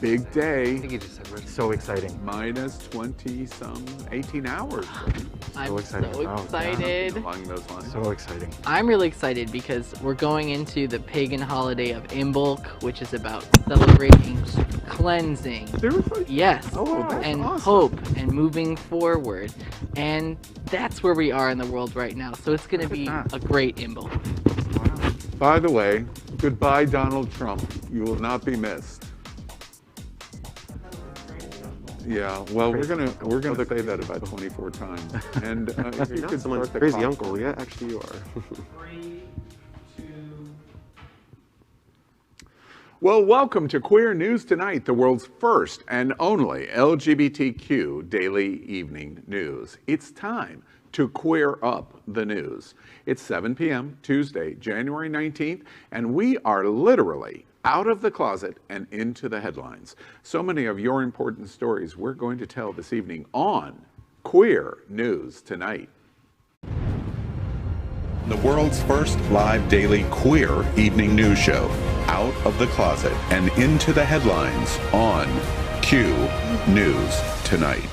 Big day. I think he just said we're So exciting. Minus 18 hours. I'm exciting. so Oh, excited. Along those lines. So exciting. I'm really excited because we're going into the pagan holiday of Imbolc, which is about celebrating cleansing. Seriously? Yes. Oh, that's and awesome. hope and moving forward. And that's where we are in the world right now. So it's going to be that. a great Imbolc. By the way, goodbye, Donald Trump. You will not be missed. Yeah, well, we're gonna say that about 24 times. And if you not could someone's start the crazy clock. uncle. Yeah, actually you are. Well, welcome to Queer News Tonight, the world's first and only LGBTQ daily evening news. It's time to queer up the news. It's 7 p.m. Tuesday, January 19th, and we are literally out of the closet and into the headlines. So many of your important stories we're going to tell this evening on Queer News Tonight. The world's first live daily queer evening news show. Out of the closet and into the headlines on Q News Tonight.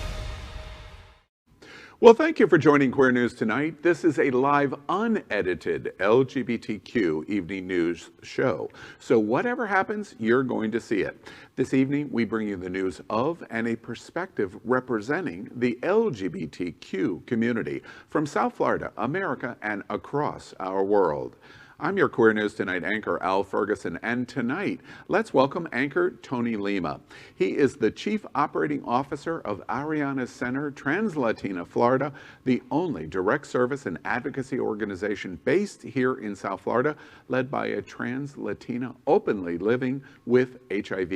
Well, thank you for joining Queer News Tonight. This is a live, unedited LGBTQ evening news show. So whatever happens, you're going to see it. This evening, we bring you the news of and a perspective representing the LGBTQ community from South Florida, America, and across our world. I'm your Queer News Tonight anchor, Al Ferguson, and tonight, let's welcome anchor Tony Lima. He is the Chief Operating Officer of Ariana Center, Trans-Latina Florida, the only direct service and advocacy organization based here in South Florida, led by a trans-Latina openly living with HIV.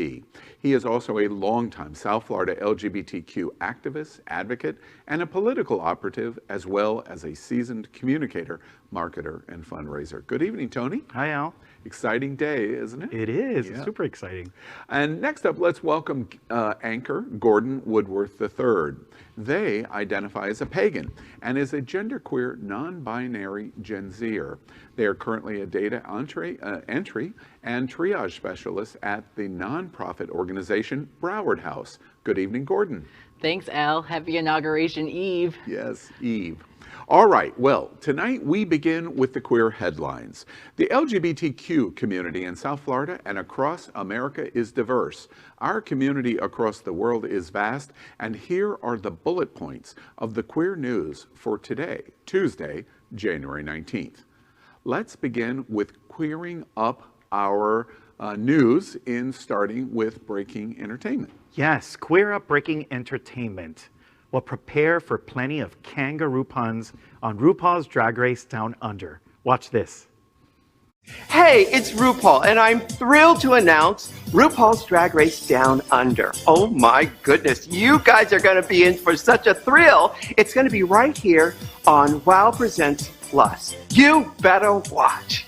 He is also a longtime South Florida LGBTQ activist, advocate, and a political operative, as well as a seasoned communicator, marketer, and fundraiser. Good evening, Tony. Hi, Al. Exciting day, isn't it? It is. Yeah. It's super exciting. And next up, let's welcome anchor Gordon Woodworth III. They identify as a pagan and is a genderqueer, non-binary Gen Zer. They are currently a data entry and triage specialist at the nonprofit organization Broward House. Good evening, Gordon. Thanks, Al. Happy Inauguration Eve. Yes, Eve. All right, well, tonight we begin with the queer headlines. The LGBTQ community in South Florida and across America is diverse. Our community across the world is vast, and here are the bullet points of the queer news for today, Tuesday, January 19th. Let's begin with queering up our news in starting with breaking entertainment. Yes, queer up breaking entertainment. Well, prepare for plenty of KangaRu puns on RuPaul's Drag Race Down Under. Watch this. Hey, it's RuPaul, and I'm thrilled to announce RuPaul's Drag Race Down Under. Oh my goodness, you guys are going to be in for such a thrill. It's going to be right here on WOW Presents Plus. You better watch.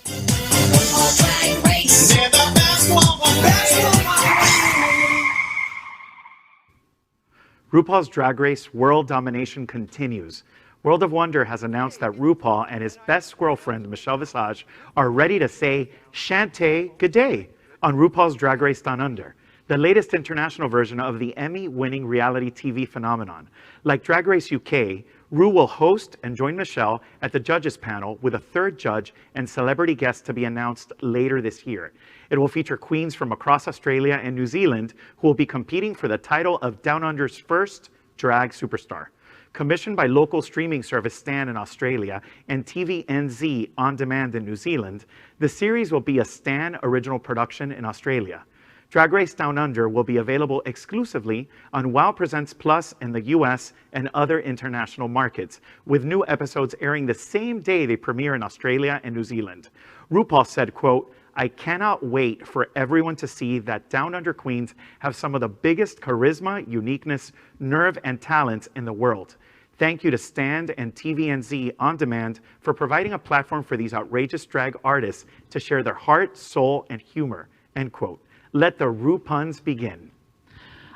RuPaul's Drag Race World Domination continues. World of Wonder has announced that RuPaul and his best girlfriend, Michelle Visage, are ready to say Shantae Good Day on RuPaul's Drag Race Down Under, the latest international version of the Emmy-winning reality TV phenomenon. Like Drag Race UK, Ru will host and join Michelle at the judges panel with a third judge and celebrity guest to be announced later this year. It will feature queens from across Australia and New Zealand who will be competing for the title of Down Under's first drag superstar. Commissioned by local streaming service Stan in Australia and TVNZ On Demand in New Zealand, the series will be a Stan original production in Australia. Drag Race Down Under will be available exclusively on WOW Presents Plus in the US and other international markets, with new episodes airing the same day they premiere in Australia and New Zealand. RuPaul said, quote, "I cannot wait for everyone to see that Down Under queens have some of the biggest charisma, uniqueness, nerve, and talent in the world. Thank you to Stand and TVNZ On Demand for providing a platform for these outrageous drag artists to share their heart, soul, and humor," end quote. Let the Ru puns begin.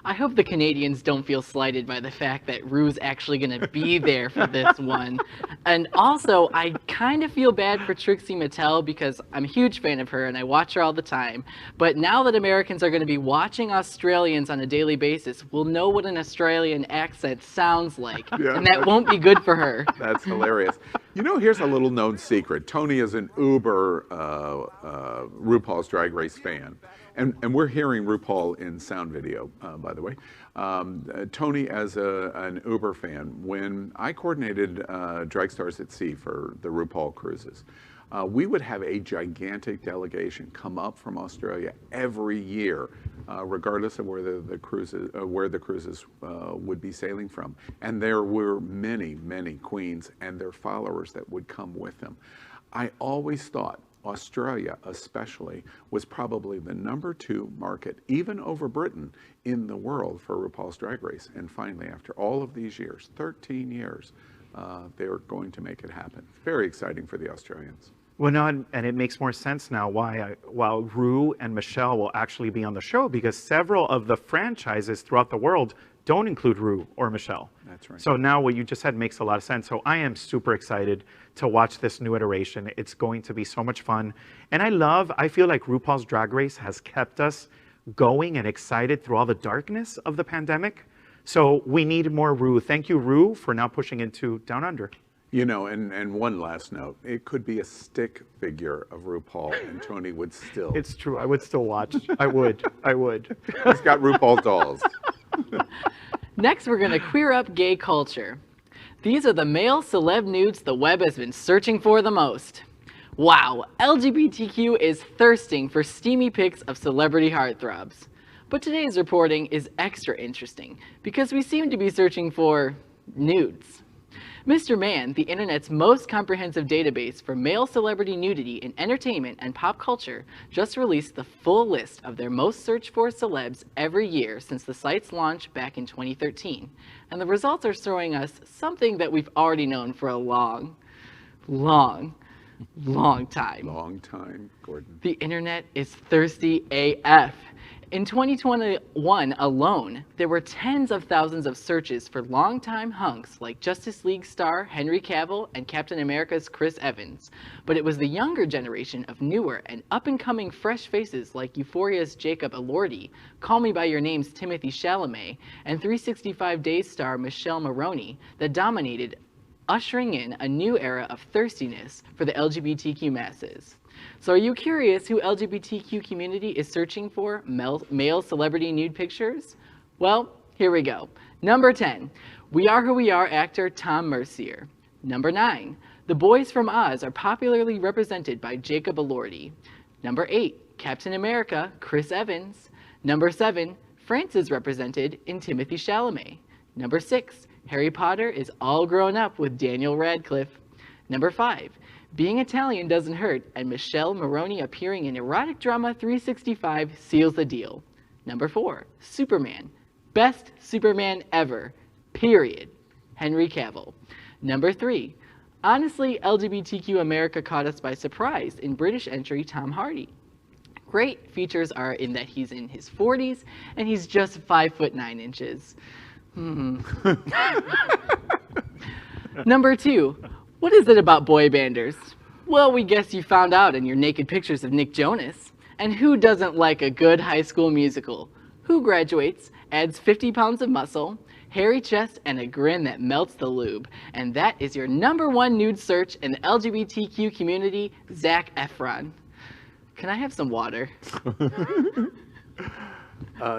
I hope the Canadians don't feel slighted by the fact that Ru's actually going to be there for this one. And also, I kind of feel bad for Trixie Mattel because I'm a huge fan of her and I watch her all the time. But now that Americans are going to be watching Australians on a daily basis, we'll know what an Australian accent sounds like. Yeah. And that won't be good for her. That's hilarious. You know, here's a little known secret. Tony is an uber RuPaul's Drag Race fan. And we're hearing RuPaul in sound video, by the way. Tony, as an Uber fan, when I coordinated Drag Stars at Sea for the RuPaul cruises, we would have a gigantic delegation come up from Australia every year, regardless of where the cruises would be sailing from. And there were many, many queens and their followers that would come with them. I always thought Australia especially was probably the #2 market, even over Britain, in the world for RuPaul's Drag Race. And finally, after all of these years, 13 years, they were going to make it happen. Very exciting for the Australians. Well, no, and it makes more sense now while Ru and Michelle will actually be on the show, because several of the franchises throughout the world don't include Ru or Michelle. That's right. So now what you just said makes a lot of sense. So I am super excited to watch this new iteration. It's going to be so much fun. And I feel like RuPaul's Drag Race has kept us going and excited through all the darkness of the pandemic. So we need more Ru. Thank you, Ru, for now pushing into Down Under. You know, and one last note, it could be a stick figure of RuPaul and Tony would still. It's true. I would still watch. I would. He's got RuPaul dolls. Next, we're going to queer up gay culture. These are the male celeb nudes the web has been searching for the most. Wow, LGBTQ is thirsting for steamy pics of celebrity heartthrobs. But today's reporting is extra interesting because we seem to be searching for nudes. Mr. Man, the internet's most comprehensive database for male celebrity nudity in entertainment and pop culture, just released the full list of their most searched for celebs every year since the site's launch back in 2013. And the results are showing us something that we've already known for a long time. Long time, Gordon. The internet is thirsty AF. In 2021 alone, there were tens of thousands of searches for longtime hunks like Justice League star Henry Cavill and Captain America's Chris Evans. But it was the younger generation of newer and up-and-coming fresh faces like Euphoria's Jacob Elordi, Call Me By Your Name's Timothy Chalamet, and 365 Days star Michelle Maroney that dominated, ushering in a new era of thirstiness for the LGBTQ masses. So are you curious who LGBTQ community is searching for male celebrity nude pictures? Well, here we go. Number 10, We Are Who We Are actor Tom Mercier. Number 9, The Boys from Oz are popularly represented by Jacob Elordi. Number 8, Captain America, Chris Evans. Number 7, France is represented in Timothy Chalamet. Number 6, Harry Potter is all grown up with Daniel Radcliffe. Number 5, Being Italian Doesn't Hurt, and Michelle Maroney appearing in erotic drama 365 seals the deal. Number 4, Superman. Best Superman ever. Period. Henry Cavill. Number 3, honestly, LGBTQ America caught us by surprise in British entry Tom Hardy. Great features are in that he's in his 40s and he's just 5'9". Number 2, what is it about boy banders? Well, we guess you found out in your naked pictures of Nick Jonas. And who doesn't like a good high school musical? Who graduates, adds 50 pounds of muscle, hairy chest, and a grin that melts the lube? And that is your number 1 nude search in the LGBTQ community, Zac Efron. Can I have some water?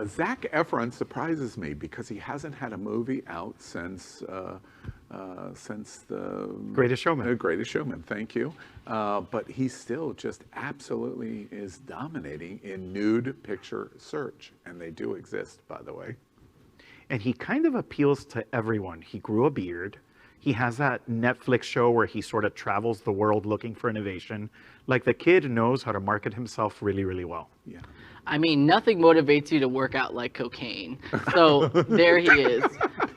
Zac Efron surprises me because he hasn't had a movie out since the Greatest Showman. Greatest Showman, thank you. But he still just absolutely is dominating in nude picture search, and they do exist, by the way. And he kind of appeals to everyone. He grew a beard. He has that Netflix show where he sort of travels the world looking for innovation. Like, the kid knows how to market himself really, really well. Yeah. I mean, nothing motivates you to work out like cocaine. So there he is.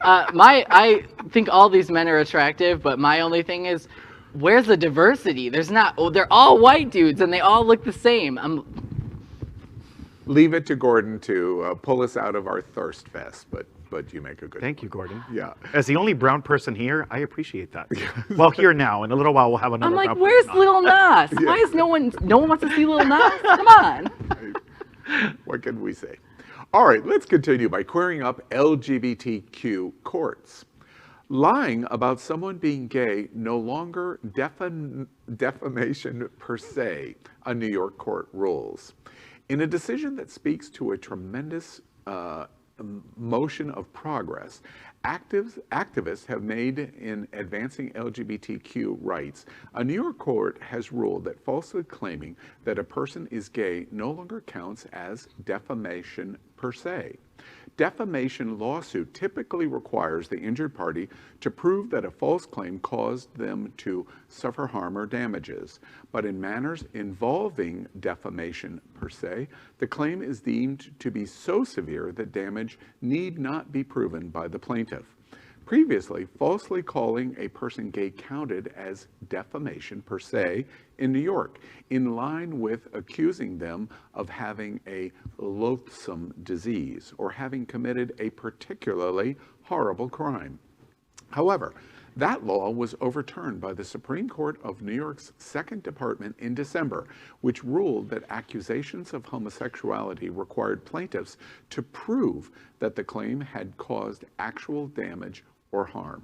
I think all these men are attractive, but my only thing is, where's the diversity? There's not. Oh, they're all white dudes and they all look the same. leave it to Gordon to pull us out of our thirst fest, but you make a good Thank you, point. Gordon. Yeah. As the only brown person here, I appreciate that. Well, here now. In a little while, we'll have another I'm like, brown where's person on. Lil Nas? Why is no one wants to see Lil Nas? Come on. What can we say? All right, let's continue by querying up LGBTQ courts. Lying about someone being gay no longer defamation per se, a New York court rules. In a decision that speaks to a tremendous motion of progress activists have made in advancing LGBTQ rights, a New York court has ruled that falsely claiming that a person is gay no longer counts as defamation per se. Defamation lawsuit typically requires the injured party to prove that a false claim caused them to suffer harm or damages. But in matters involving defamation per se, the claim is deemed to be so severe that damage need not be proven by the plaintiff. Previously, falsely calling a person gay counted as defamation per se in New York, in line with accusing them of having a loathsome disease or having committed a particularly horrible crime. However, that law was overturned by the Supreme Court of New York's Second Department in December, which ruled that accusations of homosexuality required plaintiffs to prove that the claim had caused actual damage or harm.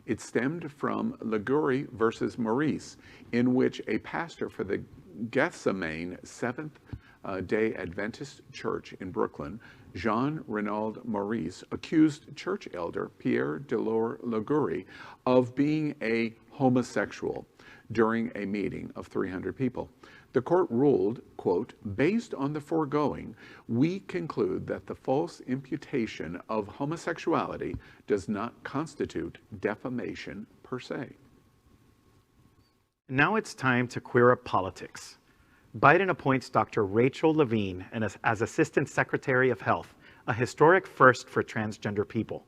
It stemmed from Liguri versus Maurice, in which a pastor for the Gethsemane Seventh-day Adventist Church in Brooklyn, Jean-Renaud Maurice, accused church elder Pierre Delors Liguri of being a homosexual during a meeting of 300 people. The court ruled, quote, "Based on the foregoing, we conclude that the false imputation of homosexuality does not constitute defamation per se." Now it's time to queer up politics. Biden appoints Dr. Rachel Levine as Assistant Secretary of Health, a historic first for transgender people.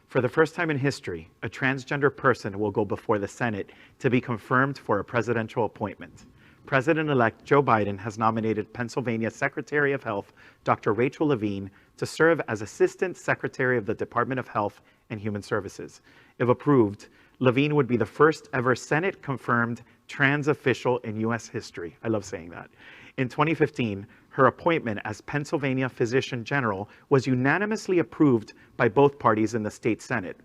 For the first time in history, a transgender person will go before the Senate to be confirmed for a presidential appointment. President-elect Joe Biden has nominated Pennsylvania Secretary of Health, Dr. Rachel Levine, to serve as Assistant Secretary of the Department of Health and Human Services. If approved, Levine would be the first ever Senate-confirmed trans official in U.S. history. I love saying that. In 2015, her appointment as Pennsylvania Physician General was unanimously approved by both parties in the state Senate.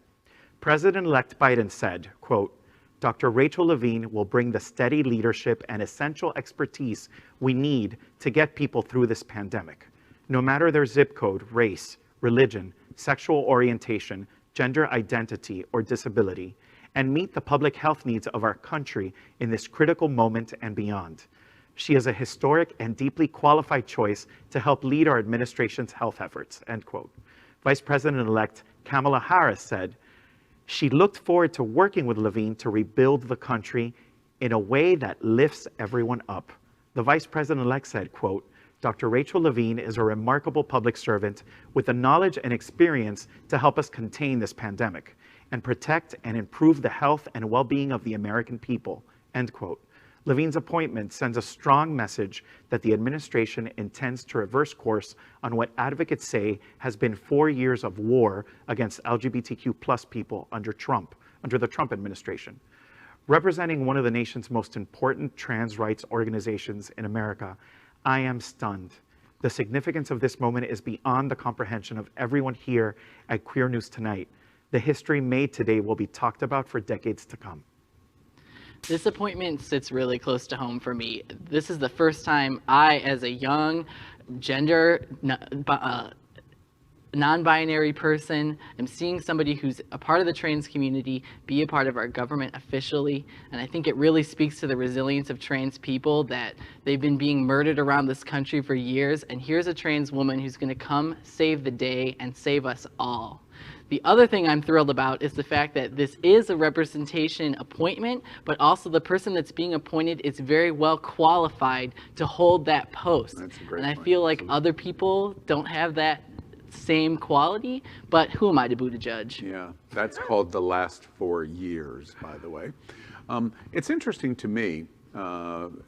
President-elect Biden said, quote, "Dr. Rachel Levine will bring the steady leadership and essential expertise we need to get people through this pandemic, no matter their zip code, race, religion, sexual orientation, gender identity, or disability, and meet the public health needs of our country in this critical moment and beyond. She is a historic and deeply qualified choice to help lead our administration's health efforts," end quote. Vice President-elect Kamala Harris said, she looked forward to working with Levine to rebuild the country in a way that lifts everyone up. The Vice President-elect said, quote, "Dr. Rachel Levine is a remarkable public servant with the knowledge and experience to help us contain this pandemic and protect and improve the health and well-being of the American people," end quote. Levine's appointment sends a strong message that the administration intends to reverse course on what advocates say has been 4 years of war against LGBTQ+ people under the Trump administration. Representing one of the nation's most important trans rights organizations in America, I am stunned. The significance of this moment is beyond the comprehension of everyone here at Queer News Tonight. The history made today will be talked about for decades to come. This appointment sits really close to home for me. This is the first time I, as a young gender non-binary person, am seeing somebody who's a part of the trans community be a part of our government officially. And I think it really speaks to the resilience of trans people that they've been being murdered around this country for years. And here's a trans woman who's going to come save the day and save us all. The other thing I'm thrilled about is the fact that this is a representation appointment, but also the person that's being appointed is very well qualified to hold that post. That's a great and I point. feel like other people don't have that same quality, but who am I to boo to judge? Yeah, that's called the last 4 years, by the way. It's interesting to me,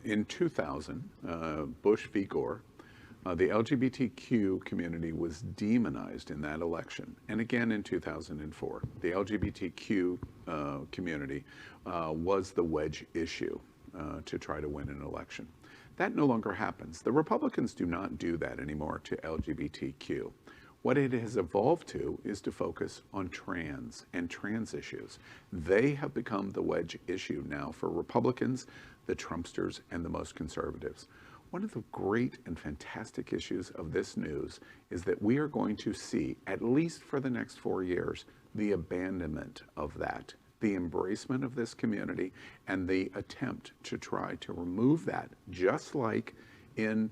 in 2000, Bush v. Gore, The LGBTQ community was demonized in that election, and again in 2004. The LGBTQ community was the wedge issue to try to win an election. That no longer happens. The Republicans do not do that anymore to LGBTQ. What it has evolved to is to focus on trans and trans issues. They have become the wedge issue now for Republicans, the Trumpsters, and the most conservatives. One of the great and fantastic issues of this news is that we are going to see, at least for the next 4 years, the abandonment of that, the embracement of this community, and the attempt to try to remove that, just like in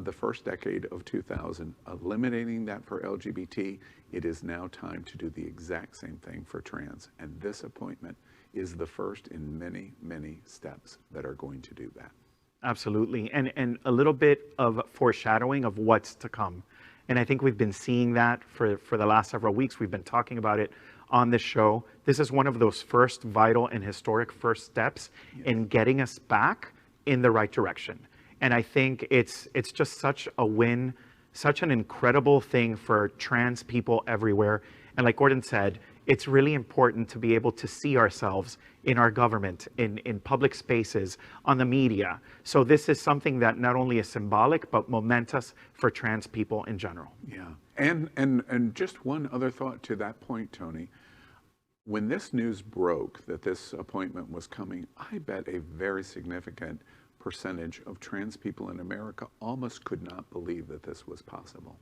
the first decade of 2000, eliminating that for LGBT. It is now time to do the exact same thing for trans, and this appointment is the first in many, many steps that are going to do that. Absolutely, and a little bit of foreshadowing of what's to come. And I think we've been seeing that for the last several weeks. We've been talking about it on this show. This is one of those first vital and historic first steps in getting us back in the right direction. And I think it's just such a win, such an incredible thing for trans people everywhere. And like Gordon said, it's really important to be able to see ourselves in our government, in public spaces, on the media. So this is something that not only is symbolic, but momentous for trans people in general. Yeah, and just one other thought to that point, Tony. When this news broke that this appointment was coming, I bet a very significant percentage of trans people in America almost could not believe that this was possible.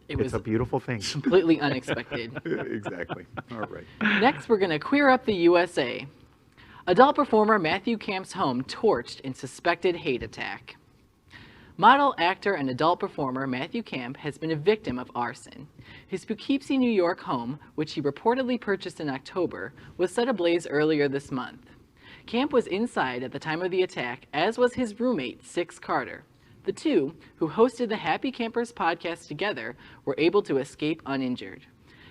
It's a beautiful thing. Completely unexpected. Exactly. All right. Next, we're going to queer up the USA. Adult performer Matthew Camp's home torched in suspected hate attack. Model, actor, and adult performer Matthew Camp has been a victim of arson. His Poughkeepsie, New York home, which he reportedly purchased in October, was set ablaze earlier this month. Camp was inside at the time of the attack, as was his roommate, Six Carter. The two, who hosted the Happy Campers podcast together, were able to escape uninjured.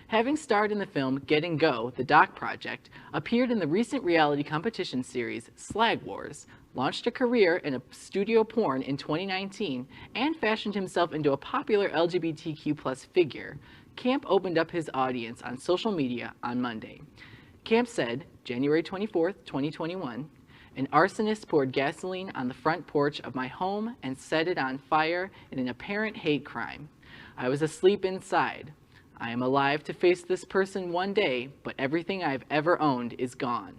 Having starred in the film Get and Go, the Doc Project, appeared in the recent reality competition series Slag Wars, launched a career in a studio porn in 2019, and fashioned himself into a popular LGBTQ+ figure, Camp opened up his audience on social media on Monday. Camp said, January 24th, 2021, "An arsonist poured gasoline on the front porch of my home and set it on fire in an apparent hate crime. I was asleep inside. I am alive to face this person one day, but everything I've ever owned is gone."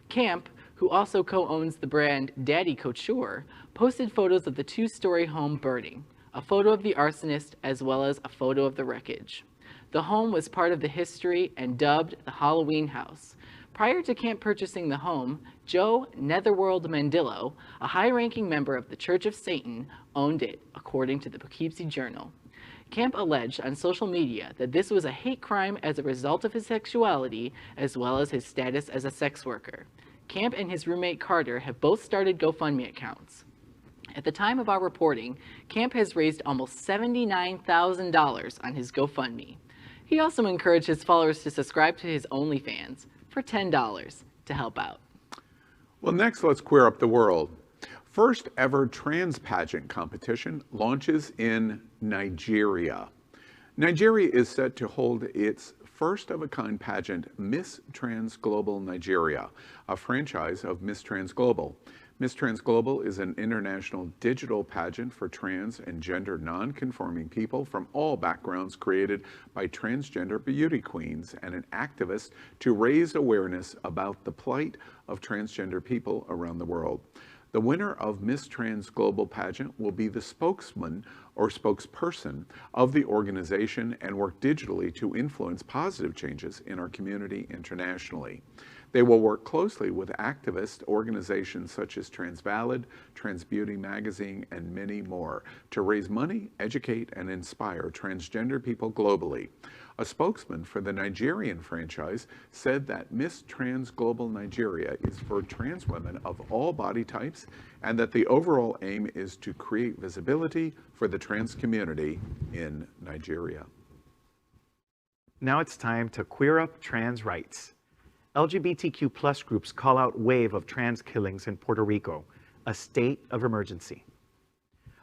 Camp, who also co-owns the brand Daddy Couture, posted photos of the two-story home burning, a photo of the arsonist as well as a photo of the wreckage. The home was part of the history and dubbed the Halloween House. Prior to Camp purchasing the home, Joe Netherworld Mandillo, a high-ranking member of the Church of Satan, owned it, according to the Poughkeepsie Journal. Camp alleged on social media that this was a hate crime as a result of his sexuality, as well as his status as a sex worker. Camp and his roommate Carter have both started GoFundMe accounts. At the time of our reporting, Camp has raised almost $79,000 on his GoFundMe. He also encouraged his followers to subscribe to his OnlyFans for $10 to help out. Well, next, let's queer up the world. First ever trans pageant competition launches in Nigeria. Nigeria is set to hold its first of a kind pageant, Miss Trans Global Nigeria, a franchise of Miss Trans Global. Miss Trans Global is an international digital pageant for trans and gender non-conforming people from all backgrounds, created by transgender beauty queens and an activist to raise awareness about the plight of transgender people around the world. The winner of Miss Trans Global pageant will be the spokesman or spokesperson of the organization and work digitally to influence positive changes in our community internationally. They will work closely with activist organizations such as TransValid, Trans Beauty Magazine, and many more to raise money, educate, and inspire transgender people globally. A spokesman for the Nigerian franchise said that Miss Trans Global Nigeria is for trans women of all body types, and that the overall aim is to create visibility for the trans community in Nigeria. Now it's time to queer up trans rights. LGBTQ+ groups call out wave of trans killings in Puerto Rico, a state of emergency.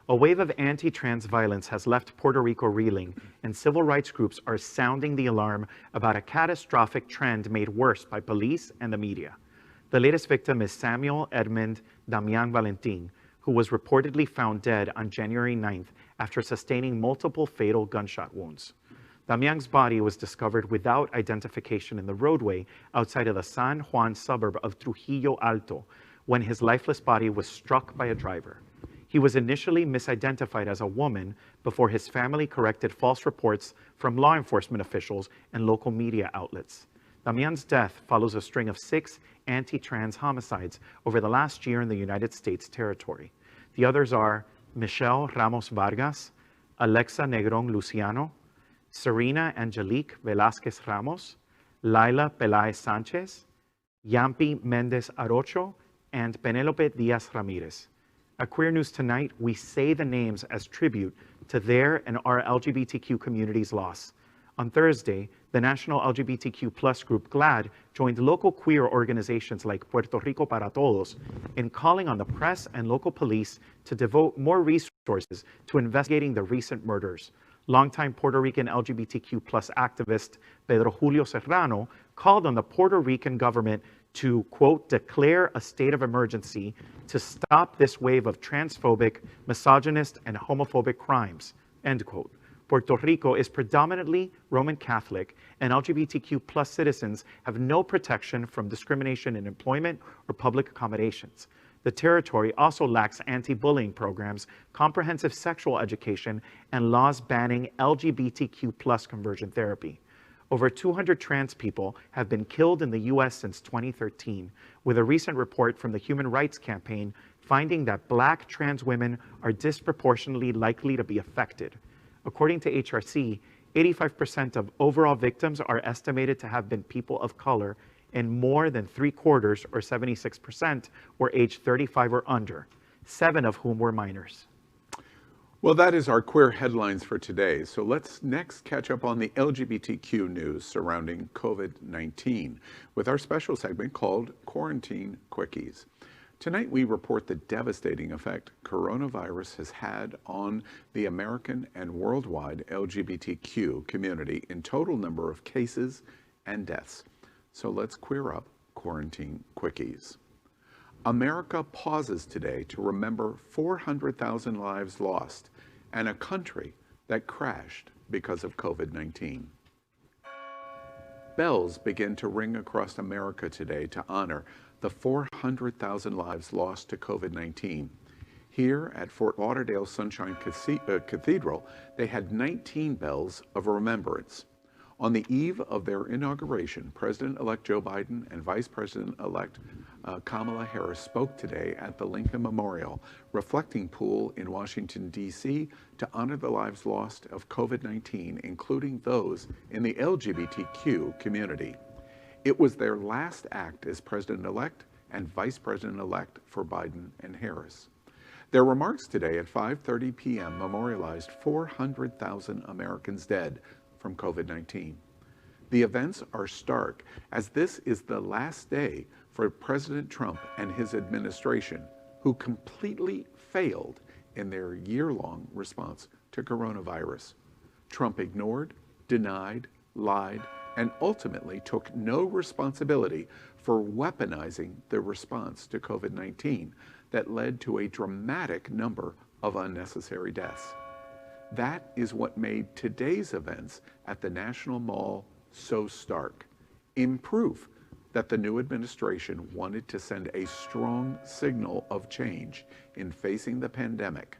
A wave of anti-trans violence has left Puerto Rico reeling, and civil rights groups are sounding the alarm about a catastrophic trend made worse by police and the media. The latest victim is Samuel Edmund Damian Valentin, who was reportedly found dead on January 9th after sustaining multiple fatal gunshot wounds. Damian's body was discovered without identification in the roadway outside of the San Juan suburb of Trujillo Alto when his lifeless body was struck by a driver. He was initially misidentified as a woman before his family corrected false reports from law enforcement officials and local media outlets. Damian's death follows a string of 6 anti-trans homicides over the last year in the United States territory. The others are Michelle Ramos Vargas, Alexa Negron Luciano, Serena Angelique Velázquez Ramos, Laila Peláez Sánchez, Yampi Méndez Arocho, and Penelope Díaz Ramírez. At Queer News Tonight, we say the names as tribute to their and our LGBTQ community's loss. On Thursday, the national LGBTQ+ group GLAAD joined local queer organizations like Puerto Rico para Todos in calling on the press and local police to devote more resources to investigating the recent murders. Longtime Puerto Rican LGBTQ+ activist Pedro Julio Serrano called on the Puerto Rican government to, quote, declare a state of emergency to stop this wave of transphobic, misogynist, and homophobic crimes, end quote. Puerto Rico is predominantly Roman Catholic, and LGBTQ+ citizens have no protection from discrimination in employment or public accommodations. The territory also lacks anti-bullying programs, comprehensive sexual education, and laws banning LGBTQ+ conversion therapy. Over 200 trans people have been killed in the U.S. since 2013, with a recent report from the Human Rights Campaign finding that Black trans women are disproportionately likely to be affected. According to HRC, 85% of overall victims are estimated to have been people of color, and more than 3/4, or 76%, were aged 35 or under, 7 of whom were minors. Well, that is our queer headlines for today. So let's next catch up on the LGBTQ news surrounding COVID-19 with our special segment called Quarantine Quickies. Tonight, we report the devastating effect coronavirus has had on the American and worldwide LGBTQ community in total number of cases and deaths. So let's queer up Quarantine Quickies. America pauses today to remember 400,000 lives lost and a country that crashed because of COVID-19. Bells begin to ring across America today to honor the 400,000 lives lost to COVID-19. Here at Fort Lauderdale Sunshine Cathedral, they had 19 bells of remembrance. On the eve of their inauguration, President-elect Joe Biden and Vice President-elect Kamala Harris spoke today at the Lincoln Memorial, reflecting pool in Washington, D.C. to honor the lives lost of COVID-19, including those in the LGBTQ community. It was their last act as President-elect and Vice President-elect for Biden and Harris. Their remarks today at 5:30 p.m. memorialized 400,000 Americans dead from COVID-19. The events are stark, as this is the last day for President Trump and his administration, who completely failed in their year-long response to coronavirus. Trump ignored, denied, lied, and ultimately took no responsibility for weaponizing the response to COVID-19 that led to a dramatic number of unnecessary deaths. That is what made today's events at the National Mall so stark, in proof that the new administration wanted to send a strong signal of change in facing the pandemic.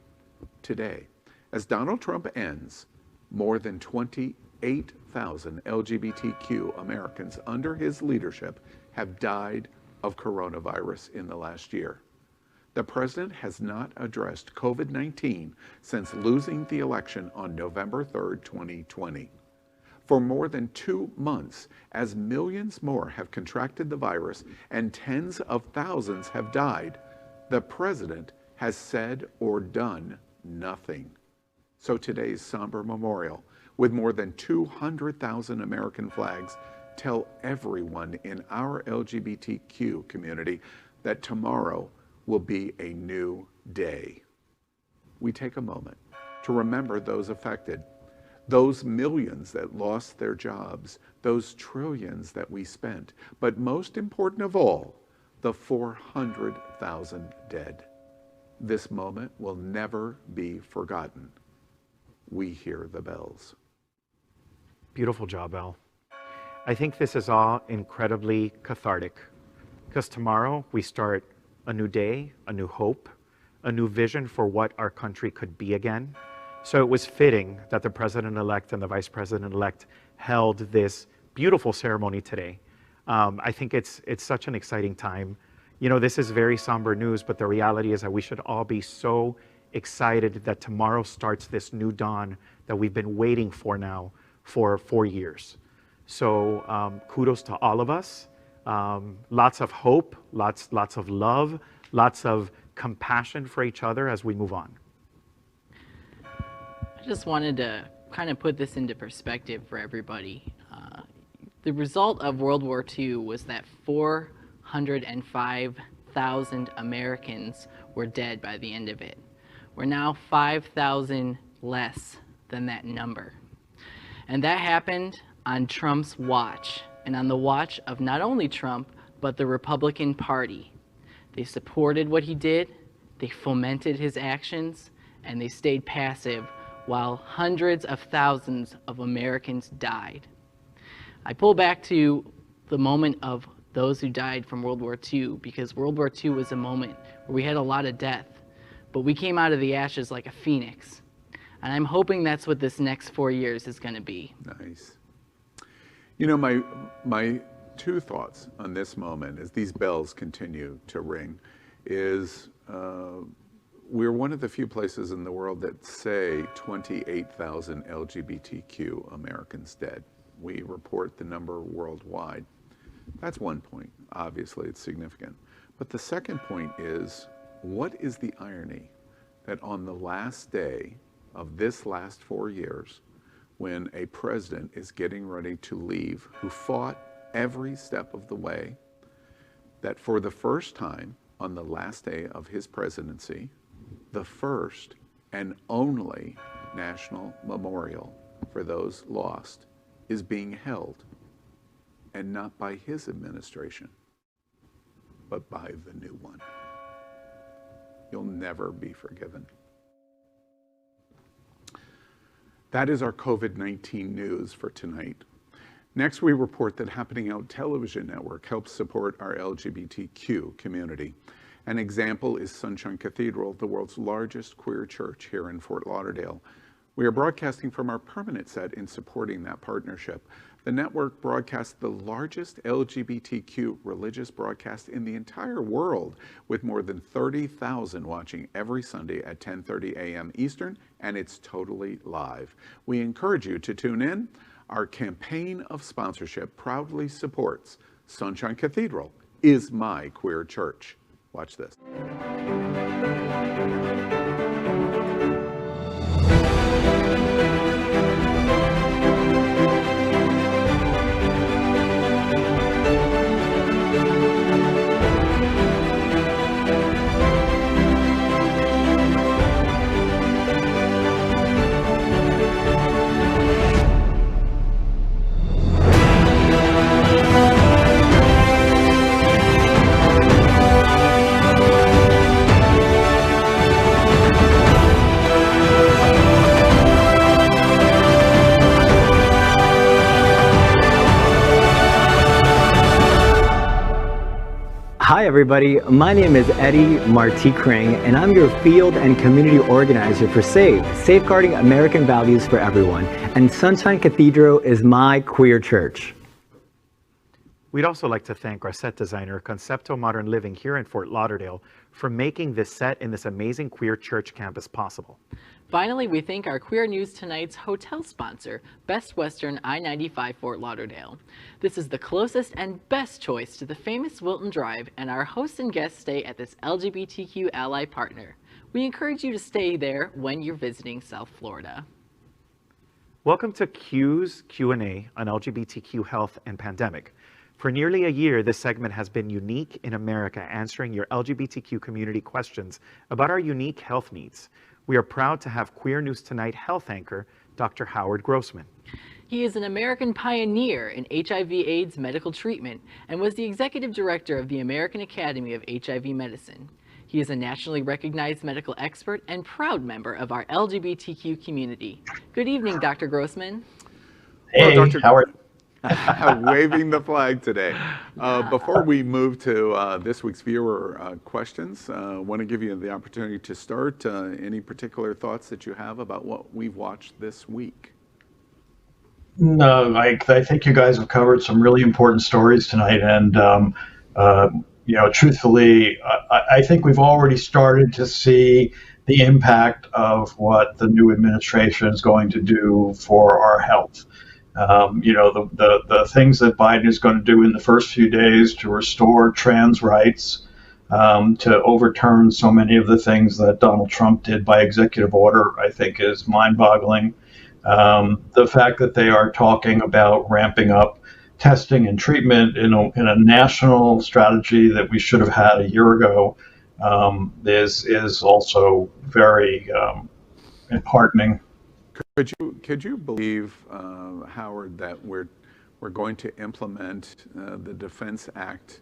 Today, as Donald Trump ends, more than 28,000 LGBTQ Americans under his leadership have died of coronavirus in the last year. The president has not addressed COVID-19 since losing the election on November 3rd, 2020. For more than 2 months, as millions more have contracted the virus and tens of thousands have died, the president has said or done nothing. So today's somber memorial, with more than 200,000 American flags, tell everyone in our LGBTQ community that tomorrow will be a new day. we take a moment to remember those affected, those millions that lost their jobs, those trillions that we spent, but most important of all, the 400,000 dead. This moment will never be forgotten. We hear the bells. Beautiful job, Elle. I think this is all incredibly cathartic because tomorrow we start a new day, a new hope, a new vision for what our country could be again. So it was fitting that the president-elect and the vice president-elect held this beautiful ceremony today. I think it's such an exciting time. You know, this is very somber news, but the reality is that we should all be so excited that tomorrow starts this new dawn that we've been waiting for now for 4 years. So kudos to all of us. Lots of hope, lots of love, lots of compassion for each other as we move on. I just wanted to kind of put this into perspective for everybody. The result of World War II was that 405,000 Americans were dead by the end of it. We're now 5,000 less than that number. And that happened on Trump's watch, and on the watch of not only Trump, but the Republican Party. They supported what he did, they fomented his actions, and they stayed passive while hundreds of thousands of Americans died. I pull back to the moment of those who died from World War II because World War II was a moment where we had a lot of death, but we came out of the ashes like a phoenix. And I'm hoping that's what this next 4 years is going to be. Nice. You know, my two thoughts on this moment as these bells continue to ring is we're one of the few places in the world that say 28,000 LGBTQ Americans dead. We report the number worldwide. That's one point. Obviously, it's significant. But the second point is, what is the irony that on the last day of this last 4 years, when a president is getting ready to leave, who fought every step of the way, that for the first time on the last day of his presidency, the first and only national memorial for those lost is being held, and not by his administration, but by the new one. You'll never be forgiven. That is our COVID-19 news for tonight. Next, we report that Happening Out Television Network helps support our LGBTQ community. An example is Sunshine Cathedral, the world's largest queer church here in Fort Lauderdale. We are broadcasting from our permanent set in supporting that partnership. The network broadcasts the largest LGBTQ religious broadcast in the entire world, with more than 30,000 watching every Sunday at 10:30 a.m. Eastern, and it's totally live. We encourage you to tune in. Our campaign of sponsorship proudly supports Sunshine Cathedral is my queer church. Watch this. Hi everybody, my name is Eddie Marti Kring and I'm your field and community organizer for SAVE, Safeguarding American Values for Everyone, and Sunshine Cathedral is my queer church. We'd also like to thank our set designer, Concepto Modern Living here in Fort Lauderdale, for making this set in this amazing queer church campus possible. Finally, we thank our Queer News Tonight's hotel sponsor, Best Western I-95 Fort Lauderdale. This is the closest and best choice to the famous Wilton Drive, and our hosts and guests stay at this LGBTQ ally partner. We encourage you to stay there when you're visiting South Florida. Welcome to Q's Q&A on LGBTQ health and pandemic. For nearly a year, this segment has been unique in America, answering your LGBTQ community questions about our unique health needs. we are proud to have Queer News Tonight health anchor, Dr. Howard Grossman. He is an American pioneer in HIV/AIDS medical treatment and was the executive director of the American Academy of HIV Medicine. He is a nationally recognized medical expert and proud member of our LGBTQ community. Good evening, Dr. Grossman. Hey, Well, Dr. Howard. Waving the flag today. Before we move to this week's viewer questions, I want to give you the opportunity to start. Any particular thoughts that you have about what we've watched this week? No, I think you guys have covered some really important stories tonight, and truthfully, I think we've already started to see the impact of what the new administration is going to do for our health. The things that Biden is going to do in the first few days to restore trans rights, to overturn so many of the things that Donald Trump did by executive order, I think is mind-boggling. The fact that they are talking about ramping up testing and treatment in a national strategy that we should have had a year ago is also very heartening. Could you believe, Howard, that we're going to implement the Defense Act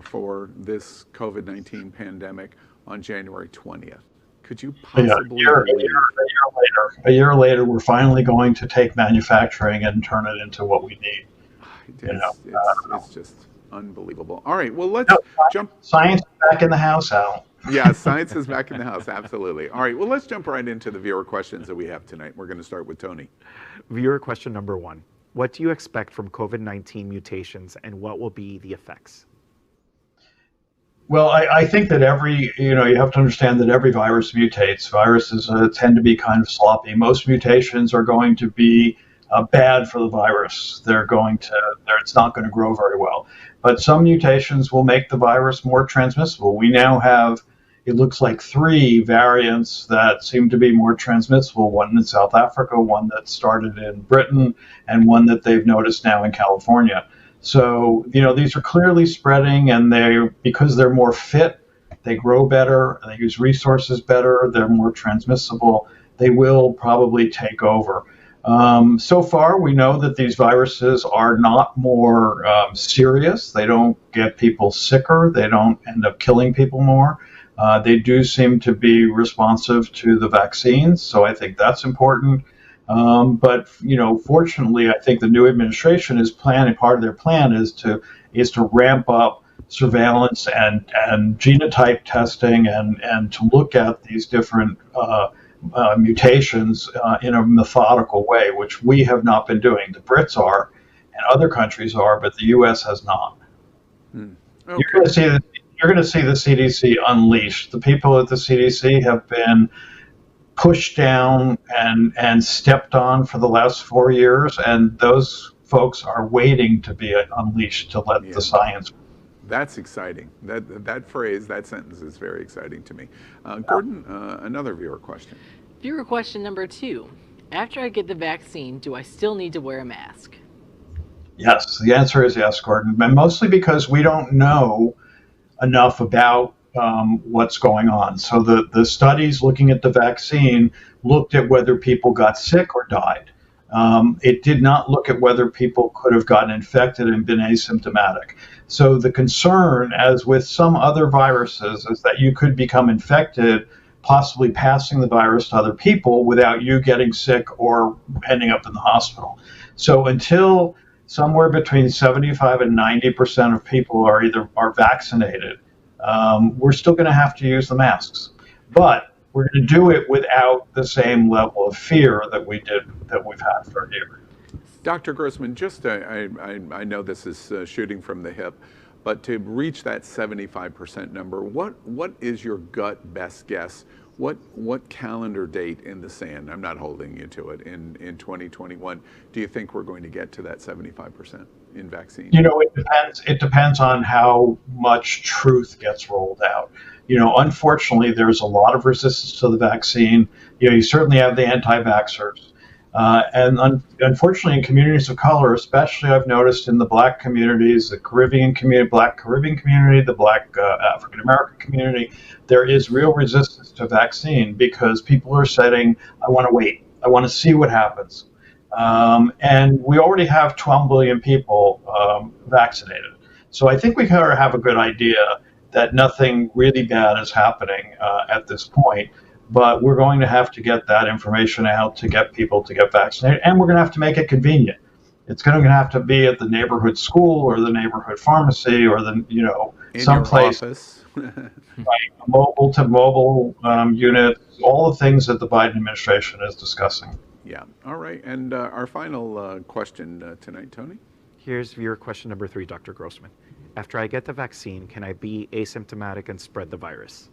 for this COVID-19 pandemic on January 20th? Could you possibly a year later, we're finally going to take manufacturing and turn it into what we need. It's just unbelievable. All right, well, let's jump. Science is back in the house, Al. Yeah, science is back in the house, absolutely. All right, well, let's jump right into the viewer questions that we have tonight. We're going to start with Tony. Viewer question number 1. What do you expect from COVID-19 mutations and what will be the effects? Well, I think that you have to understand that every virus mutates. Viruses tend to be kind of sloppy. Most mutations are going to be bad for the virus. It's not going to grow very well. But some mutations will make the virus more transmissible. We now have, it looks like 3 variants that seem to be more transmissible. One in South Africa, one that started in Britain, and one that they've noticed now in California. So, these are clearly spreading, and because they're more fit, they grow better, they use resources better, they're more transmissible, they will probably take over. So far, we know that these viruses are not more serious. They don't get people sicker. They don't end up killing people more. They do seem to be responsive to the vaccines, so I think that's important. But fortunately, I think the new administration is planning. Part of their plan is to ramp up surveillance and genotype testing and to look at these different mutations in a methodical way, which we have not been doing. The Brits are, and other countries are, but the U.S. has not. Okay. You're going to see the CDC unleashed. The people at the CDC have been pushed down and stepped on for the last 4 years, and those folks are waiting to be unleashed to let the science. That's exciting. That phrase, that sentence is very exciting to me. Gordon, another viewer question. Viewer question number 2. After I get the vaccine, do I still need to wear a mask? Yes, the answer is yes, Gordon, and mostly because we don't know enough about what's going on. So the studies looking at the vaccine looked at whether people got sick or died. It did not look at whether people could have gotten infected and been asymptomatic. So the concern, as with some other viruses, is that you could become infected, possibly passing the virus to other people without you getting sick or ending up in the hospital. So until somewhere between 75 and 90% of people are vaccinated, we're still going to have to use the masks. But we're going to do it without the same level of fear that we've had for a year. Dr. Grossman, just I know this is shooting from the hip, but to reach that 75% number, what is your gut best guess? What calendar date in the sand, I'm not holding you to it, in 2021, do you think we're going to get to that 75% in vaccine? It depends on how much truth gets rolled out. Unfortunately, there's a lot of resistance to the vaccine. You certainly have the anti-vaxxers. Unfortunately, in communities of color, especially I've noticed in the Black communities, the Caribbean community, Black Caribbean community, the Black African American community, there is real resistance to vaccine because people are saying, I want to wait. I want to see what happens. And we already have 12 million people vaccinated. So I think we kind of have a good idea that nothing really bad is happening at this point. But we're going to have to get that information out to get people to get vaccinated, and we're going to have to make it convenient. It's going to have to be at the neighborhood school or the neighborhood pharmacy or the someplace. Right, mobile to mobile unit, all the things that the Biden administration is discussing. Yeah. All right. And our final question tonight, Tony. Here's your question number 3, Dr. Grossman. After I get the vaccine, can I be asymptomatic and spread the virus?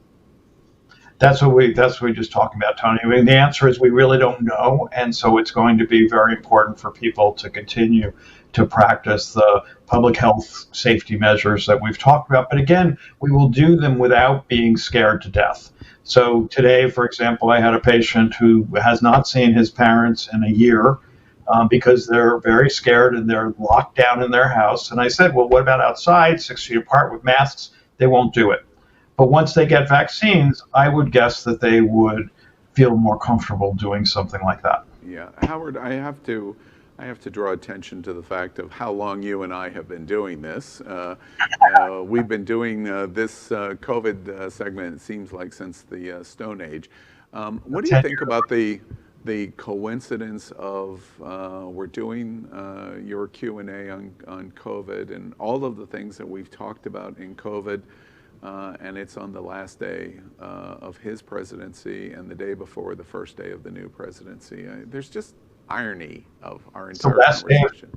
That's what we just talked about, Tony. I mean, the answer is we really don't know, and so it's going to be very important for people to continue to practice the public health safety measures that we've talked about. But again, we will do them without being scared to death. So today, for example, I had a patient who has not seen his parents in a year because they're very scared and they're locked down in their house. And I said, well, what about outside, 6 feet apart with masks? They won't do it. But once they get vaccines, I would guess that they would feel more comfortable doing something like that. Yeah, Howard, I have to draw attention to the fact of how long you and I have been doing this. We've been doing this COVID segment, it seems like, since the Stone Age. What do you think about the coincidence of we're doing your Q&A on COVID and all of the things that we've talked about in COVID? And it's on the last day of his presidency and the day before the first day of the new presidency. There's just irony of our entire conversation.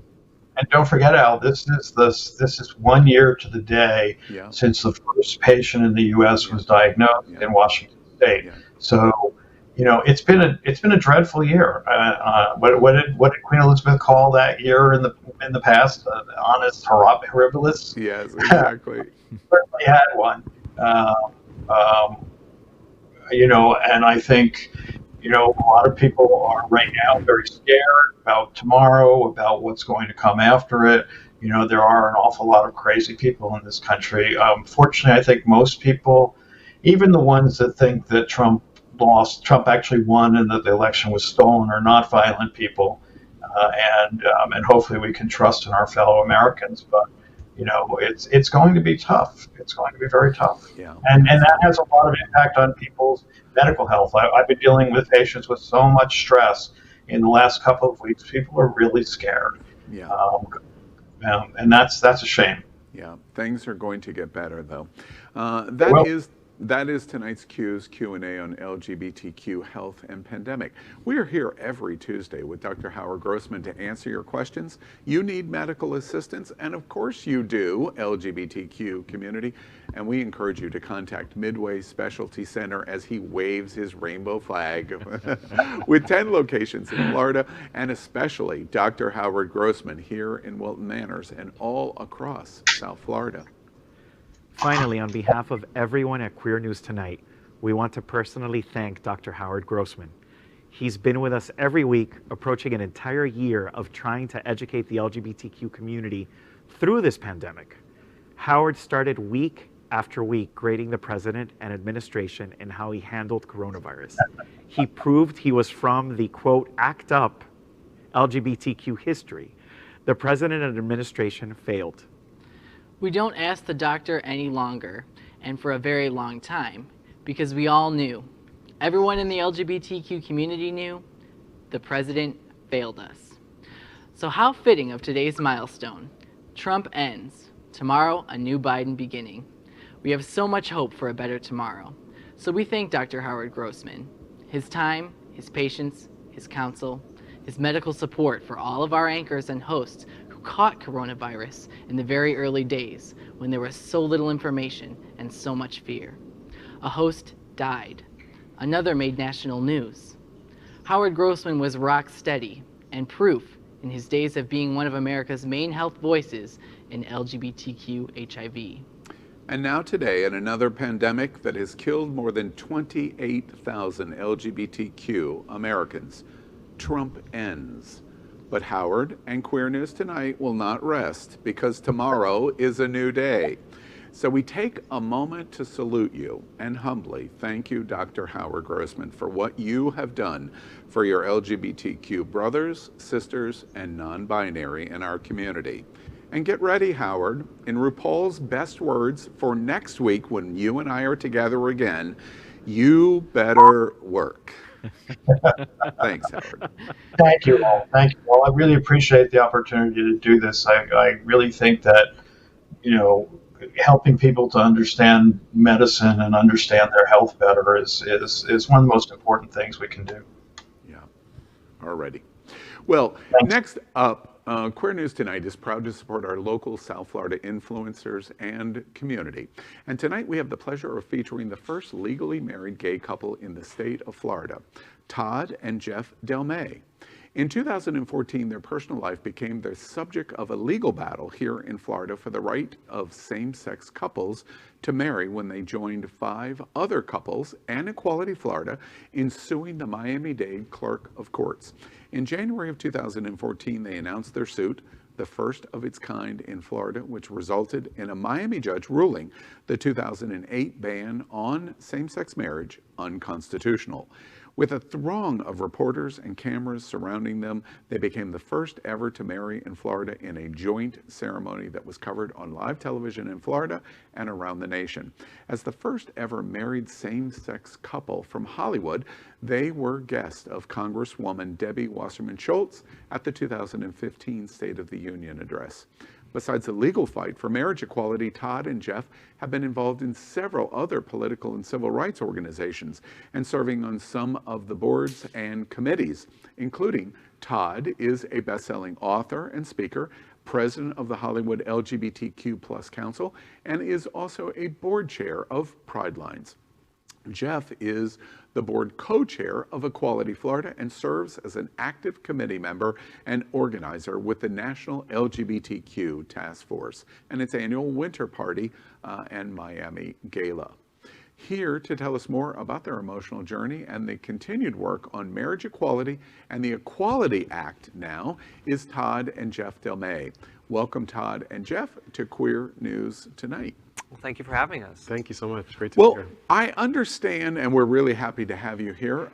And don't forget, Al, this is 1 year to the day since the first patient in the U.S. was diagnosed in Washington State. Yeah. So, it's been a dreadful year. What did Queen Elizabeth call that year in the past? Honest horribilis. Yes, exactly. Certainly had one. And I think, a lot of people are right now very scared about tomorrow, about what's going to come after it. There are an awful lot of crazy people in this country. Fortunately, I think most people, even the ones that think that Trump actually won and that the election was stolen, are not violent people. And hopefully we can trust in our fellow Americans. But it's going to be tough. It's going to be very tough. Yeah. And that has a lot of impact on people's medical health. I've been dealing with patients with so much stress in the last couple of weeks. People are really scared. Yeah. And that's a shame. Yeah. Things are going to get better, though. That is tonight's Q&A on LGBTQ health and pandemic. We are here every Tuesday with Dr. Howard Grossman to answer your questions. You need medical assistance, and of course you do, LGBTQ community. And we encourage you to contact Midway Specialty Center as he waves his rainbow flag with 10 locations in Florida, and especially Dr. Howard Grossman here in Wilton Manors and all across South Florida. Finally, on behalf of everyone at Queer News Tonight, we want to personally thank Dr. Howard Grossman. He's been with us every week, approaching an entire year of trying to educate the LGBTQ community through this pandemic. Howard started week after week grading the president and administration in how he handled coronavirus. He proved he was from the, quote, act up LGBTQ history. The president and administration failed. We don't ask the doctor any longer, and for a very long time, because we all knew, everyone in the LGBTQ community knew, the president failed us. So how fitting of today's milestone. Trump ends. Tomorrow, a new Biden beginning. We have so much hope for a better tomorrow. So we thank Dr. Howard Grossman, his time, his patience, his counsel, his medical support for all of our anchors and hosts caught coronavirus in the very early days when there was so little information and so much fear. A host died. Another made national news. Howard Grossman was rock steady and proof in his days of being one of America's main health voices in LGBTQ HIV. And now today, in another pandemic that has killed more than 28,000 LGBTQ Americans, Trump ends. But Howard and Queer News Tonight will not rest, because tomorrow is a new day. So we take a moment to salute you and humbly thank you, Dr. Howard Grossman, for what you have done for your LGBTQ brothers, sisters, and non-binary in our community. And get ready, Howard, in RuPaul's best words for next week when you and I are together again, you better work. Thanks, Howard. Thank you all. Thank you all. I really appreciate the opportunity to do this. I really think that, helping people to understand medicine and understand their health better is one of the most important things we can do. Yeah, already. Well, Thanks. Next up, Queer News Tonight is proud to support our local South Florida influencers and community. And tonight we have the pleasure of featuring the first legally married gay couple in the state of Florida, Todd and Jeff Delmay. In 2014, their personal life became the subject of a legal battle here in Florida for the right of same-sex couples to marry when they joined 5 other couples and Equality Florida in suing the Miami-Dade Clerk of Courts. In January of 2014, they announced their suit, the first of its kind in Florida, which resulted in a Miami judge ruling the 2008 ban on same-sex marriage unconstitutional. With a throng of reporters and cameras surrounding them, they became the first ever to marry in Florida in a joint ceremony that was covered on live television in Florida and around the nation. As the first ever married same-sex couple from Hollywood, they were guests of Congresswoman Debbie Wasserman Schultz at the 2015 State of the Union address. Besides the legal fight for marriage equality, Todd and Jeff have been involved in several other political and civil rights organizations and serving on some of the boards and committees, including Todd is a best-selling author and speaker, president of the Hollywood LGBTQ+ Council, and is also a board chair of Pride Lines. Jeff is the board co-chair of Equality Florida and serves as an active committee member and organizer with the National LGBTQ Task Force and its annual winter party and Miami Gala. Here to tell us more about their emotional journey and the continued work on marriage equality and the Equality Act now is Todd and Jeff Delmay. Welcome, Todd and Jeff, to Queer News Tonight. Well, thank you for having us. Thank you so much. Great to be here. I understand, and we're really happy to have you here.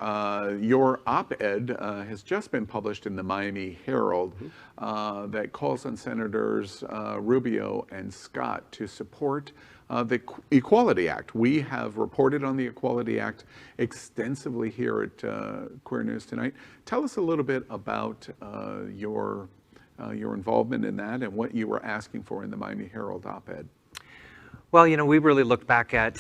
Your op-ed has just been published in the Miami Herald that calls on Senators Rubio and Scott to support the Equality Act. We have reported on the Equality Act extensively here at Queer News Tonight. Tell us a little bit about your involvement in that and what you were asking for in the Miami Herald op-ed. Well, we really looked back at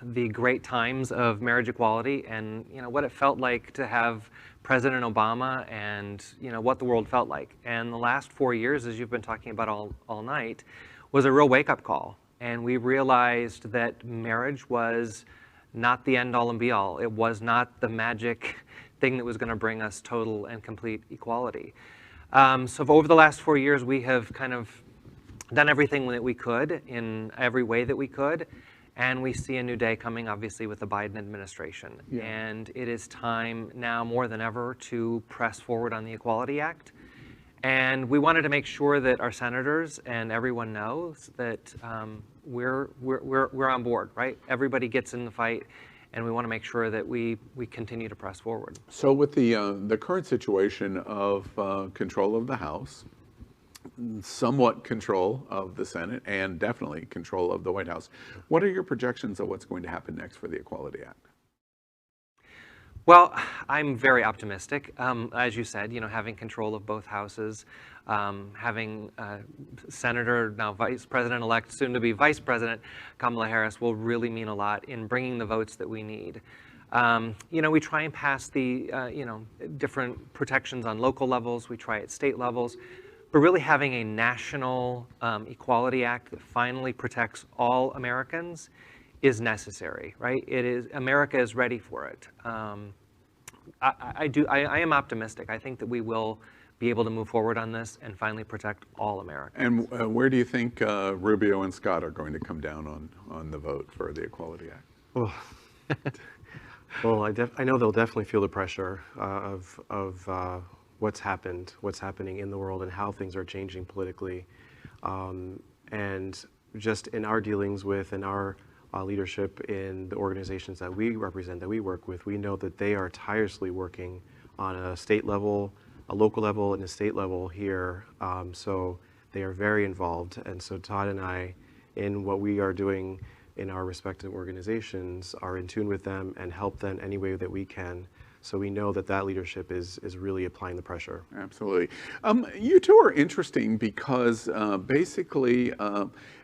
the great times of marriage equality and, what it felt like to have President Obama and, what the world felt like. And the last 4 years, as you've been talking about all night, was a real wake-up call. And we realized that marriage was not the end-all and be-all. It was not the magic thing that was going to bring us total and complete equality. So over the last 4 years, we have kind of done everything that we could in every way that we could, and we see a new day coming, obviously, with the Biden administration. Yeah. And it is time now more than ever to press forward on the Equality Act. And we wanted to make sure that our senators and everyone knows that we're on board, right? Everybody gets in the fight, and we want to make sure that we continue to press forward. So with the current situation of control of the House, somewhat control of the Senate, and definitely control of the White House, what are your projections of what's going to happen next for the Equality Act? Well, I'm very optimistic. As you said, having control of both houses, having Senator, now Vice President-elect, soon to be Vice President Kamala Harris will really mean a lot in bringing the votes that we need. We try and pass the, different protections on local levels. We try at state levels. But really having a national Equality Act that finally protects all Americans is necessary, right? America is ready for it. I am optimistic. I think that we will be able to move forward on this and finally protect all Americans. And where do you think Rubio and Scott are going to come down on the vote for the Equality Act? Well, Well, I know they'll definitely feel the pressure of what's happening in the world and how things are changing politically. And just in our dealings with and our leadership in the organizations that we represent, that we work with, we know that they are tirelessly working on a state level, a local level, and a state level here. So they are very involved. And so Todd and I, in what we are doing in our respective organizations, are in tune with them and help them any way that we can. So we know that that leadership is really applying the pressure. Absolutely. You two are interesting because basically,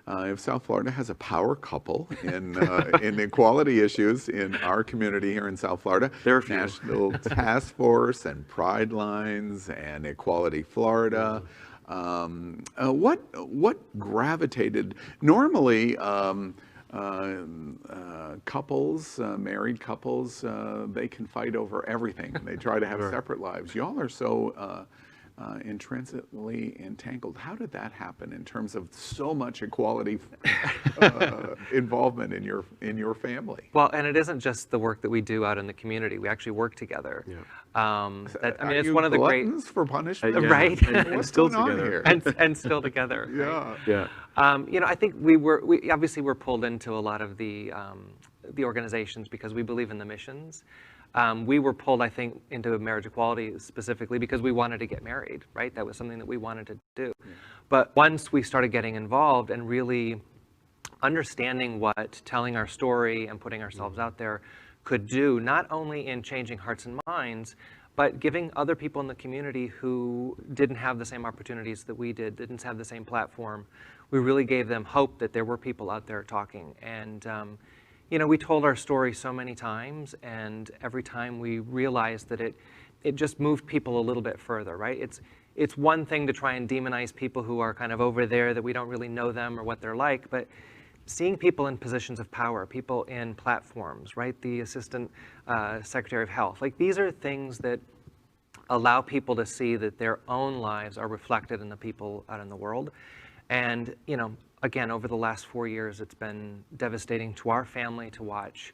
if South Florida has a power couple in equality issues in our community here in South Florida, There are a few. National Task Force and Pride Lines and Equality Florida. What gravitated normally? Couples, married couples, they can fight over everything. They try to have separate lives. Y'all are so intrinsically entangled. How did that happen in terms of so much equality involvement in your family? Well, and it isn't just the work that we do out in the community. We actually work together. Yeah. It's one of the great gluttons for punishment, Yeah. right, And What's still going on together. here? and still together. right? Yeah. Yeah. I think we obviously were pulled into a lot of the organizations because we believe in the missions. We were pulled, I think, into marriage equality specifically because we wanted to get married, right? That was something that we wanted to do. Yeah. But once we started getting involved and really understanding what telling our story and putting ourselves out there could do, not only in changing hearts and minds, but giving other people in the community who didn't have the same opportunities that we didn't have the same platform, we really gave them hope that there were people out there talking. And we told our story so many times, and every time we realized that it just moved people a little bit further, right? It's one thing to try and demonize people who are kind of over there, that we don't really know them or what they're like, but seeing people in positions of power, people in platforms, right? The Assistant Secretary of Health, like these are things that allow people to see that their own lives are reflected in the people out in the world. And, again, over the last 4 years, it's been devastating to our family to watch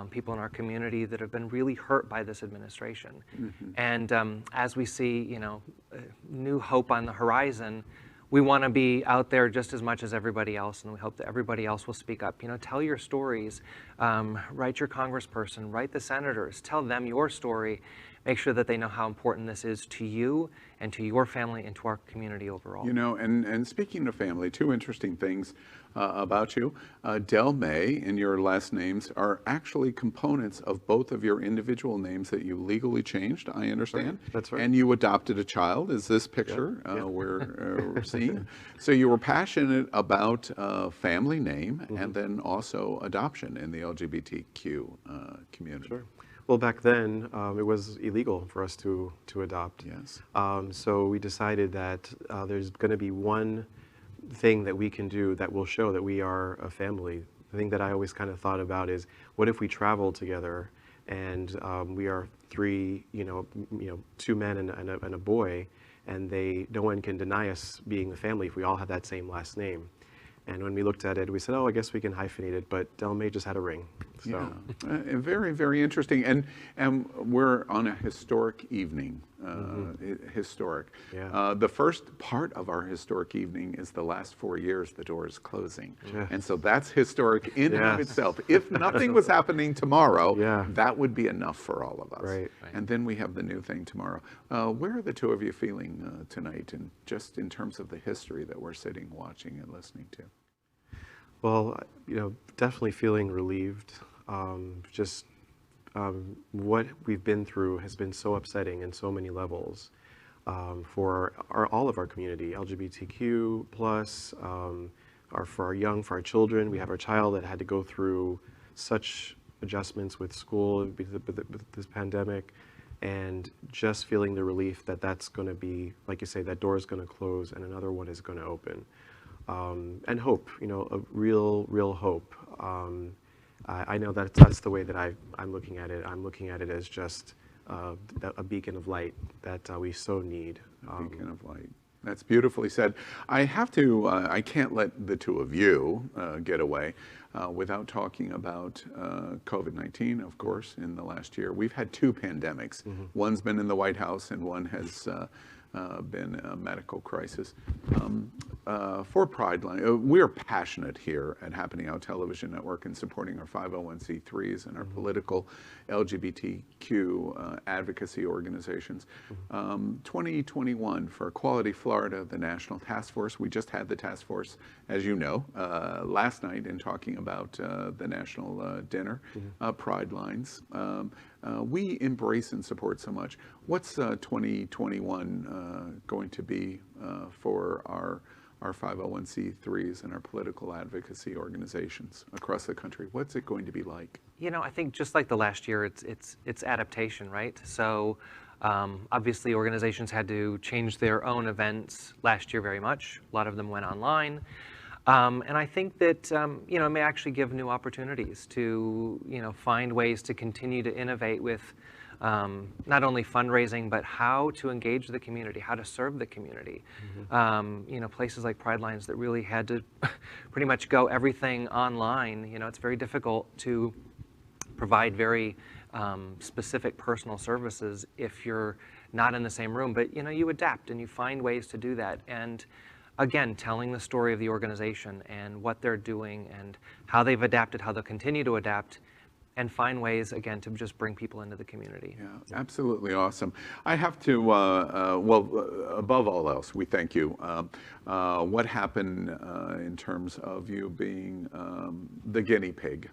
people in our community that have been really hurt by this administration. Mm-hmm. And as we see, new hope on the horizon, we want to be out there just as much as everybody else, and we hope that everybody else will speak up. Tell your stories, write your congressperson, write the senators, tell them your story. Make sure that they know how important this is to you and to your family and to our community overall. And speaking of family, two interesting things about you. Delmay and your last names are actually components of both of your individual names that you legally changed, I understand. That's right. And you adopted a child, is this picture we're seeing. So you were passionate about family name and then also adoption in the LGBTQ community. Sure. Well, back then, it was illegal for us to adopt. Yes. So we decided that there's going to be one thing that we can do that will show that we are a family. The thing that I always kind of thought about is, what if we travel together and we are three, two men and a boy, and no one can deny us being a family if we all have that same last name. And when we looked at it, we said, I guess we can hyphenate it, but Delmay just had a ring. So. Yeah, very, very interesting. And we're on a historic evening, historic. Yeah. The first part of our historic evening is the last 4 years the door is closing. Yeah. And so that's historic in and of itself. If nothing was happening tomorrow, that would be enough for all of us. Right. And then we have the new thing tomorrow. Where are the two of you feeling tonight, and just in terms of the history that we're sitting, watching, and listening to? Well, definitely feeling relieved. What we've been through has been so upsetting in so many levels for all of our community, LGBTQ plus, for our children. We have our child that had to go through such adjustments with school with this pandemic, and just feeling the relief that that's going to be, like you say, that door is going to close and another one is going to open. And hope, a real hope. I know that's the way that I'm looking at it. I'm looking at it as just a beacon of light that we so need. Beacon of light. That's beautifully said. I have to, I can't let the two of you get away. without talking about COVID-19, of course, in the last year. We've had 2 pandemics. One's been in the White House and one has been a medical crisis. For Prideline, we are passionate here at Happening Out Television Network in supporting our 501c3s and our political LGBTQ advocacy organizations. 2021 for Equality Florida, the National Task Force. We just had the task force, as you know, last night in talking about the national dinner, Pridelines. We embrace and support so much. What's 2021 going to be for our 501c3s and our political advocacy organizations across the country? What's it going to be like? You know, I think just like the last year, it's adaptation, right? So obviously organizations had to change their own events last year very much. A lot of them went online. And I think that, you know, it may actually give new opportunities to, you know, find ways to continue to innovate with not only fundraising, but how to engage the community, how to serve the community. You know, places like Pridelines that really had to pretty much go everything online. You know, it's very difficult to provide very specific personal services if you're not in the same room, but, you know, you adapt and you find ways to do that. And again, telling the story of the organization and what they're doing and how they've adapted, how they'll continue to adapt, and find ways, again, to just bring people into the community. Yeah, absolutely awesome. I have to, well, above all else, we thank you. What happened in terms of you being the guinea pig?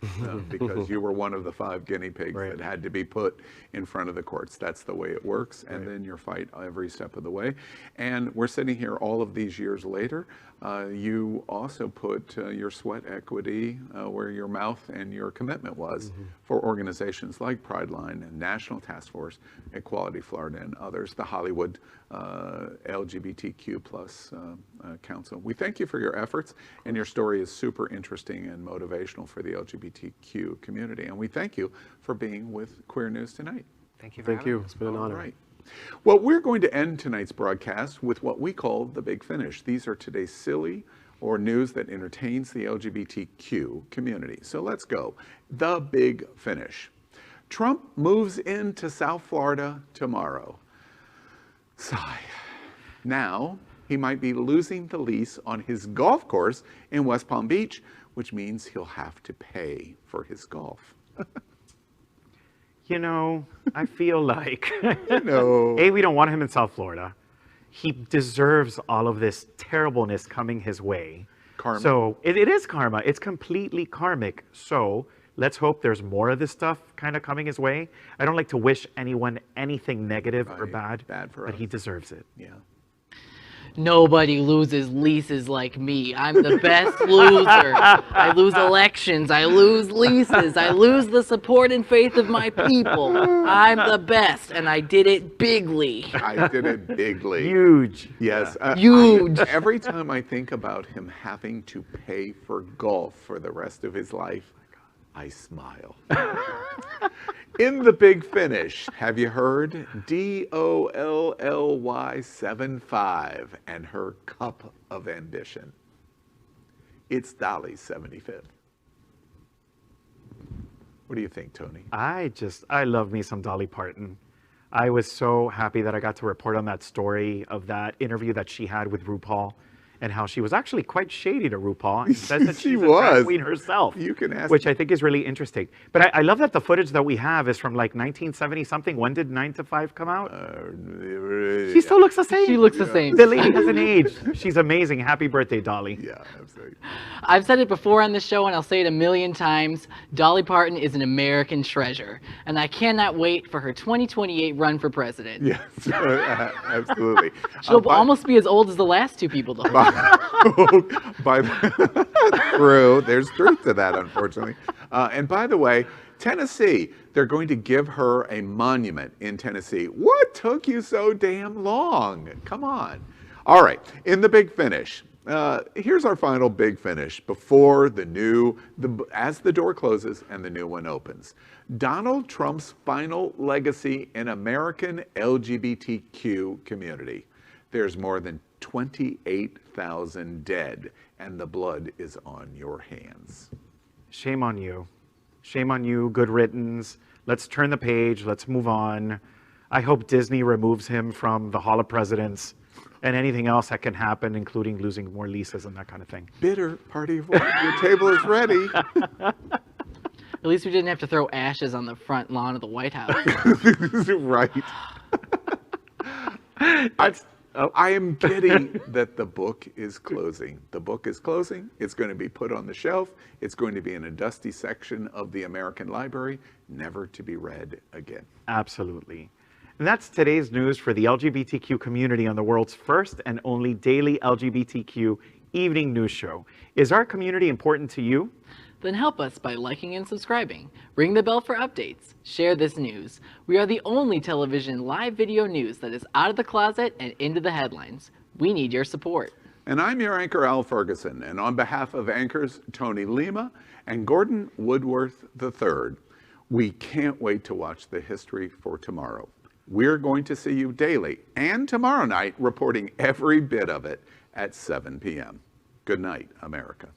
Because you were one of the 5 guinea pigs that had to be put in front of the courts. That's the way it works. And then you fight every step of the way. And we're sitting here all of these years later. You also put your sweat equity where your mouth and your commitment was for organizations like Prideline and National Task Force, Equality Florida, and others, the Hollywood LGBTQ plus Council. We thank you for your efforts, and your story is super interesting and motivational for the LGBTQ community. And we thank you for being with Queer News tonight. Thank you for having me. It's been an honor. Right. Well, we're going to end tonight's broadcast with what we call the Big Finish. These are today's silly or news that entertains the LGBTQ community. So let's go. The Big Finish. Trump moves into South Florida tomorrow. Sigh. Now, he might be losing the lease on his golf course in West Palm Beach, which means he'll have to pay for his golf. You know, I feel like, No. A, we don't want him in South Florida. He deserves all of this terribleness coming his way. Karma. So it is karma. It's completely karmic. So let's hope there's more of this stuff kind of coming his way. I don't like to wish anyone anything negative or bad, for but us. he deserves it. Yeah. Nobody loses leases like me. I'm the best loser. I lose elections. I lose leases. I lose the support and faith of my people. I'm the best, and I did it bigly. I did it bigly. Huge. Yes. Huge. Every time I think about him having to pay for golf for the rest of his life, I smile. In the Big Finish, have you heard? DOLLY75 and her cup of ambition. It's Dolly's 75th. What do you think, Tony? I love me some Dolly Parton. I was so happy that I got to report on that story of that interview that she had with RuPaul, and how she was actually quite shady to RuPaul. And said that she's a drag queen herself. You can ask. Which I think is really interesting. But I love that the footage that we have is from like 1970 something. When did 9 to 5 come out? She still looks the same. She looks the same. The lady hasn't aged. She's amazing. Happy birthday, Dolly. Yeah, absolutely. I've said it before on the show, and I'll say it a million times. Dolly Parton is an American treasure, and I cannot wait for her 2028 run for president. Yes, absolutely. She'll almost be as old as the last 2 people, though. True. There's truth to that, unfortunately. And by the way, Tennessee, they're going to give her a monument in Tennessee. What took you so damn long? Come on. All right, in the Big Finish. Here's our final Big Finish before as the door closes and the new one opens. Donald Trump's final legacy in American LGBTQ community. There's more than 28,000 dead, and the blood is on your hands. Shame on you. Shame on you, good riddance. Let's turn the page. Let's move on. I hope Disney removes him from the Hall of Presidents and anything else that can happen, including losing more leases and that kind of thing. Bitter party of one. Your table is ready. At least we didn't have to throw ashes on the front lawn of the White House. Right. I am getting that the book is closing. The book is closing. It's going to be put on the shelf. It's going to be in a dusty section of the American Library, never to be read again. Absolutely. And that's today's news for the LGBTQ community on the world's first and only daily LGBTQ evening news show. Is our community important to you? Then help us by liking and subscribing. Ring the bell for updates. Share this news. We are the only television live video news that is out of the closet and into the headlines. We need your support. And I'm your anchor, Al Ferguson. And on behalf of anchors Tony Lima and Gordon Woodworth III, we can't wait to watch the history for tomorrow. We're going to see you daily and tomorrow night, reporting every bit of it at 7 p.m. Good night, America.